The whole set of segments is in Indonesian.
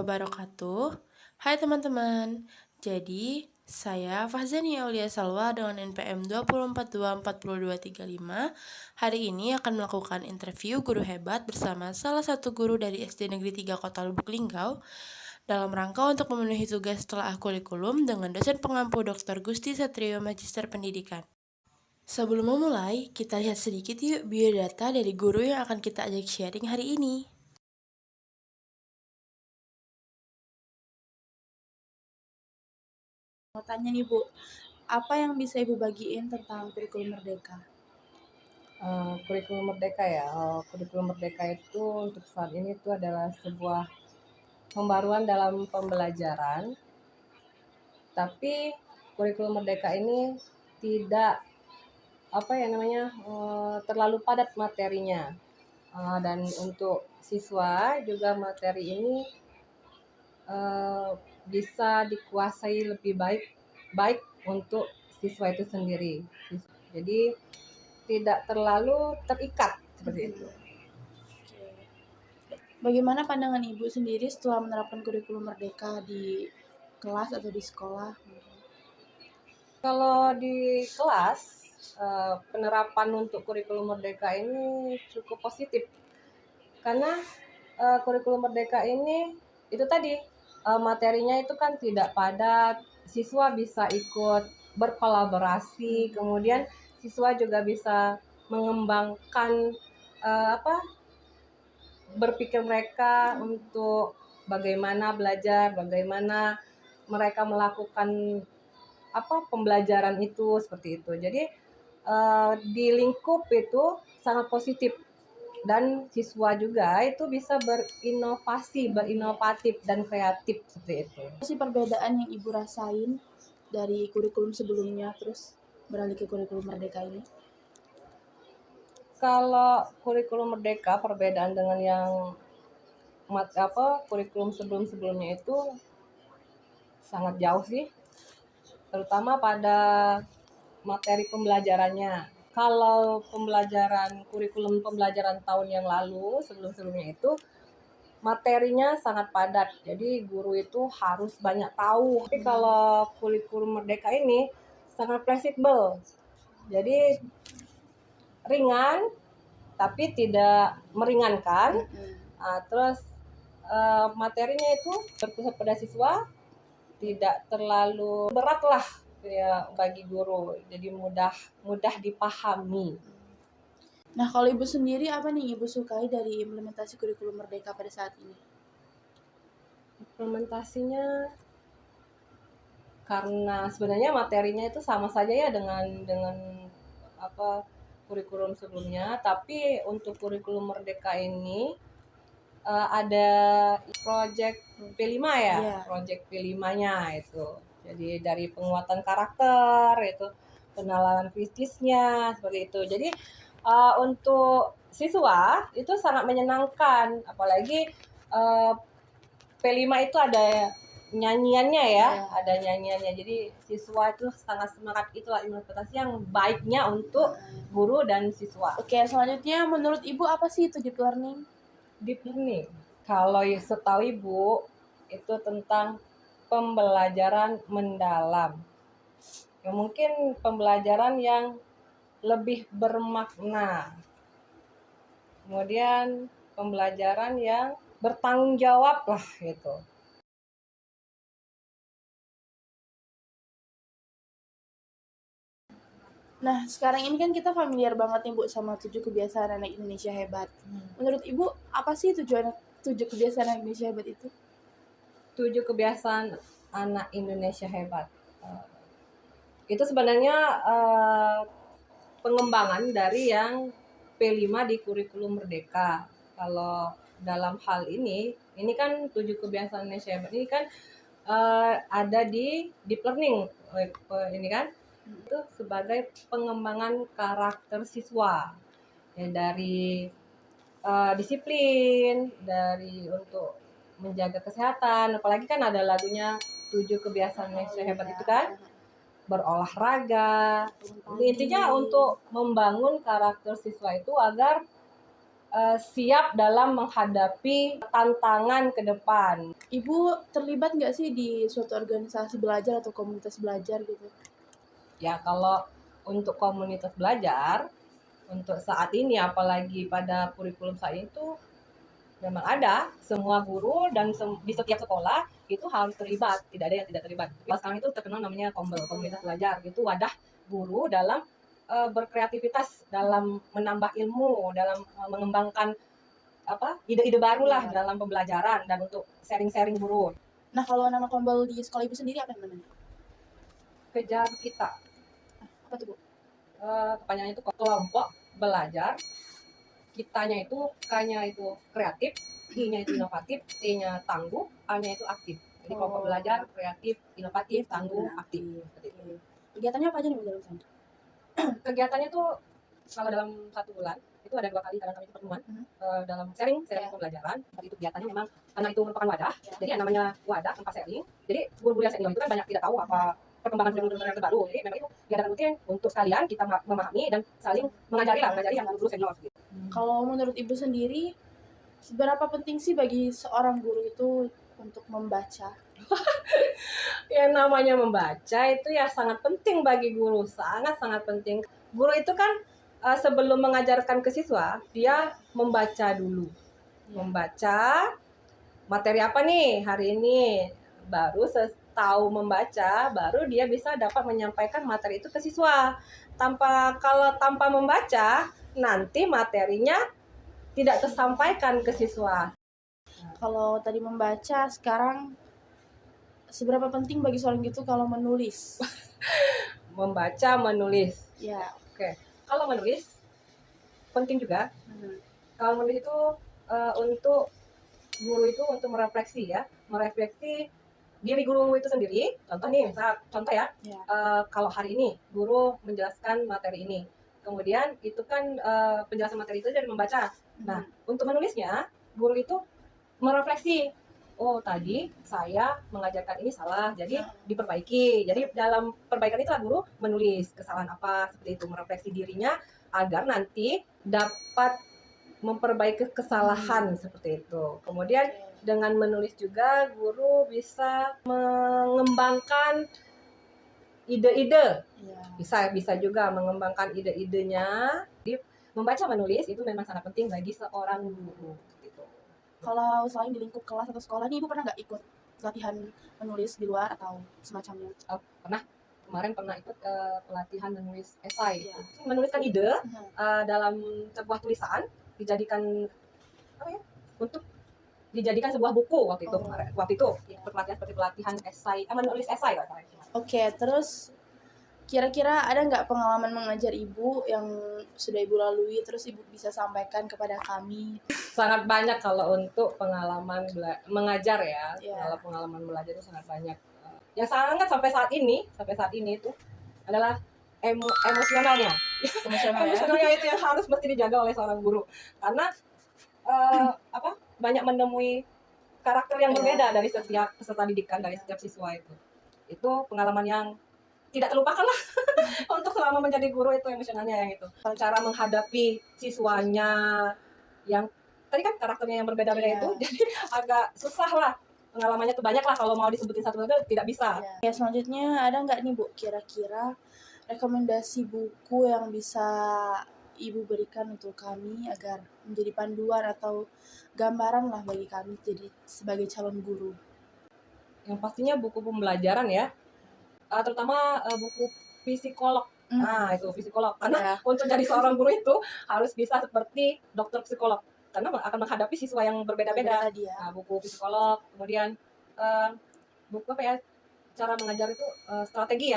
wabarakatuh. Hai teman-teman. Jadi, saya Fahzani Aulia Salwa dengan NPM 244242235 hari ini akan melakukan interview guru hebat bersama salah satu guru dari SD Negeri 3 Kota Lubuk Linggau dalam rangka untuk memenuhi tugas telah kurikulum dengan dosen pengampu Dr. Gusti Satrio Magister Pendidikan. Sebelum memulai, kita lihat sedikit yuk biodata dari guru yang akan kita ajak sharing hari ini. Mau tanya nih Bu, apa yang bisa Ibu bagiin tentang kurikulum Merdeka? Kurikulum Merdeka ya. Kurikulum Merdeka itu untuk saat ini itu adalah sebuah pembaruan dalam pembelajaran. Tapi kurikulum Merdeka ini tidak terlalu padat materinya. Dan untuk siswa juga materi ini bisa dikuasai lebih baik untuk siswa itu sendiri. Jadi tidak terlalu terikat seperti itu. Bagaimana pandangan Ibu sendiri setelah menerapkan kurikulum Merdeka di kelas atau di sekolah? Kalau di kelas, penerapan untuk kurikulum Merdeka ini cukup positif. Karena kurikulum Merdeka ini itu tadi materinya itu kan tidak padat, siswa bisa ikut berkolaborasi, kemudian siswa juga bisa mengembangkan berpikir mereka untuk bagaimana belajar, bagaimana mereka melakukan pembelajaran itu seperti itu. Jadi di lingkup itu sangat positif dan siswa juga itu bisa berinovatif dan kreatif seperti itu. Apa sih perbedaan yang Ibu rasain dari kurikulum sebelumnya terus beralih ke kurikulum Merdeka ini? Kalau kurikulum Merdeka perbedaan dengan yang kurikulum sebelumnya itu sangat jauh sih, terutama pada materi pembelajarannya. Kalau kurikulum pembelajaran tahun yang lalu sebelumnya itu materinya sangat padat, jadi guru itu harus banyak tahu. Tapi kalau kurikulum Merdeka ini sangat fleksibel, jadi ringan tapi tidak meringankan. Terus materinya itu berpusat pada siswa, tidak terlalu berat lah ya bagi guru, jadi mudah dipahami. Nah, kalau Ibu sendiri apa nih Ibu sukai dari implementasi kurikulum Merdeka pada saat ini? Implementasinya karena sebenarnya materinya itu sama saja ya dengan kurikulum sebelumnya, tapi untuk kurikulum Merdeka ini ada project P5 ya, project P5-nya itu. Jadi dari penguatan karakter itu, pengenalan kritisnya seperti itu. Jadi untuk siswa itu sangat menyenangkan, apalagi P5 itu ada nyanyiannya ya, ada nyanyiannya. Jadi siswa itu sangat semangat, itulah implementasi yang baiknya untuk guru dan siswa. Oke, selanjutnya menurut Ibu apa sih itu deep learning? Deep learning, kalau setahu Ibu itu tentang pembelajaran mendalam. Ya, mungkin pembelajaran yang lebih bermakna. Kemudian pembelajaran yang bertanggung jawab lah gitu. Nah, sekarang ini kan kita familiar banget nih Bu sama 7 kebiasaan anak Indonesia hebat. Menurut Ibu, apa sih 7 kebiasaan anak Indonesia hebat itu? 7 kebiasaan anak Indonesia hebat. Itu sebenarnya pengembangan dari yang P5 di kurikulum Merdeka. Kalau dalam hal ini kan 7 kebiasaan Indonesia hebat ini kan ada di deep learning ini kan, itu sebagai pengembangan karakter siswa ya, dari disiplin, dari untuk menjaga kesehatan, apalagi kan ada lagunya 7 kebiasaan Indonesia hebat itu kan, berolahraga. Intinya untuk membangun karakter siswa itu agar siap dalam menghadapi tantangan ke depan. Ibu terlibat nggak sih di suatu organisasi belajar atau komunitas belajar gitu? Ya, kalau untuk komunitas belajar, untuk saat ini apalagi pada kurikulum saat itu memang ada, semua guru dan di setiap sekolah itu harus terlibat, tidak ada yang tidak terlibat. Sekarang itu terkenal namanya komunitas belajar, itu wadah guru dalam berkreativitas, dalam menambah ilmu, dalam mengembangkan ide-ide baru lah dalam pembelajaran dan untuk sharing-sharing guru. Nah, kalau nama Kombel di sekolah ibu sendiri apa namanya? Kejar kita. Apa tuh, Bu? Kepanjangannya itu kelompok belajar. Kitanya itu K-nya itu kreatif, I-nya itu inovatif, T-nya tangguh, A-nya itu aktif. Jadi kelompok belajar kreatif, inovatif, tangguh, aktif. Kegiatannya apa aja nih Bu dalam sana? Kegiatannya tuh kalau dalam 1 bulan itu ada 2 kali kadang kami itu pertemuan dalam sharing pembelajaran. Seperti itu kegiatannya memang karena itu merupakan wadah. Jadi yang namanya wadah tempat sharing. Jadi guru-guru yang senior itu kan banyak tidak tahu apa perkembangan kurikulum yang terbaru. Jadi memang itu kegiatan rutin untuk sekalian kita memahami dan saling mengajari yang guru-guru senior. Kalau menurut ibu sendiri, seberapa penting sih bagi seorang guru itu untuk membaca? Yang namanya membaca itu ya sangat penting bagi guru, sangat-sangat penting. Guru itu kan sebelum mengajarkan ke siswa, dia membaca dulu. Membaca materi apa nih hari ini. Baru tahu membaca, baru dia bisa dapat menyampaikan materi itu ke siswa. Kalau tanpa membaca, nanti materinya tidak tersampaikan ke siswa. Kalau tadi membaca, sekarang seberapa penting bagi seorang gitu kalau menulis? Membaca, menulis. Ya. Oke. Kalau menulis penting juga. Kalau menulis itu untuk guru itu untuk merefleksi ya, merefleksi diri guru itu sendiri. Contoh nih, contoh ya. Kalau hari ini guru menjelaskan materi ini, kemudian itu kan penjelasan materi itu dari membaca. Nah, untuk menulisnya guru itu merefleksi. Oh, tadi saya mengajarkan ini salah, jadi diperbaiki. Jadi dalam perbaikan itulah guru menulis kesalahan apa, seperti itu, merefleksi dirinya agar nanti dapat memperbaiki kesalahan seperti itu. Kemudian dengan menulis juga guru bisa mengembangkan ide-ide. Bisa juga mengembangkan ide-idenya. Jadi membaca menulis itu memang sangat penting bagi seorang guru. Kalau selain di lingkup kelas atau sekolah nih, Ibu pernah nggak ikut latihan menulis di luar atau semacamnya? Pernah. Kemarin pernah ikut pelatihan menulis esai. Menuliskan ide dalam sebuah tulisan, untuk dijadikan sebuah buku waktu itu. Pelatihan seperti pelatihan esai, menulis esai. Oke, terus kira-kira ada nggak pengalaman mengajar Ibu yang sudah Ibu lalui, terus Ibu bisa sampaikan kepada kami? Sangat banyak kalau untuk pengalaman mengajar ya. Kalau pengalaman belajar itu sangat banyak. Yang sangat sampai saat ini itu adalah emosionalnya. Emosionalnya itu yang harus mesti dijaga oleh seorang guru. Karena banyak menemui karakter yang berbeda dari setiap peserta didikan, dari setiap siswa itu. Itu pengalaman yang tidak terlupakan lah untuk selama menjadi guru, itu emosionalnya yang itu. Cara menghadapi siswanya yang tadi kan karakternya yang berbeda-beda itu, jadi agak susah lah. Pengalamannya tuh banyak lah, kalau mau disebutin satu-satu tidak bisa. Ya, selanjutnya ada nggak nih Bu kira-kira rekomendasi buku yang bisa Ibu berikan untuk kami agar menjadi panduan atau gambaran lah bagi kami jadi sebagai calon guru? Yang pastinya buku pembelajaran ya, terutama buku psikolog. Nah, itu psikolog. Karena untuk jadi seorang guru itu harus bisa seperti dokter psikolog. Karena akan menghadapi siswa yang berbeda-beda. Nah, buku psikolog, kemudian buku cara mengajar itu strategi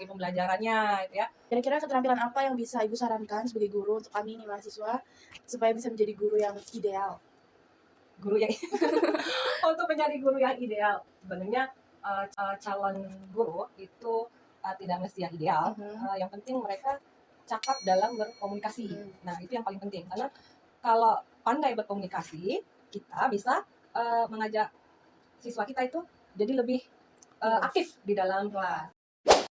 pembelajarannya itu ya. Kira-kira keterampilan apa yang bisa Ibu sarankan sebagai guru untuk kami nih mahasiswa supaya bisa menjadi guru yang ideal? Untuk menjadi guru yang ideal, sebenarnya calon guru itu tidak mesti yang ideal. Yang penting mereka cakap dalam berkomunikasi. Nah, itu yang paling penting. Karena kalau pandai berkomunikasi, kita bisa mengajak siswa kita itu jadi lebih aktif di dalam kelas.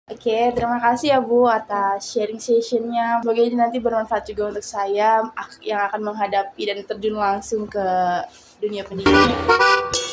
Oke, terima kasih ya Bu atas sharing sessionnya. Semoga ini nanti bermanfaat juga untuk saya yang akan menghadapi dan terjun langsung ke dunia pendidikan.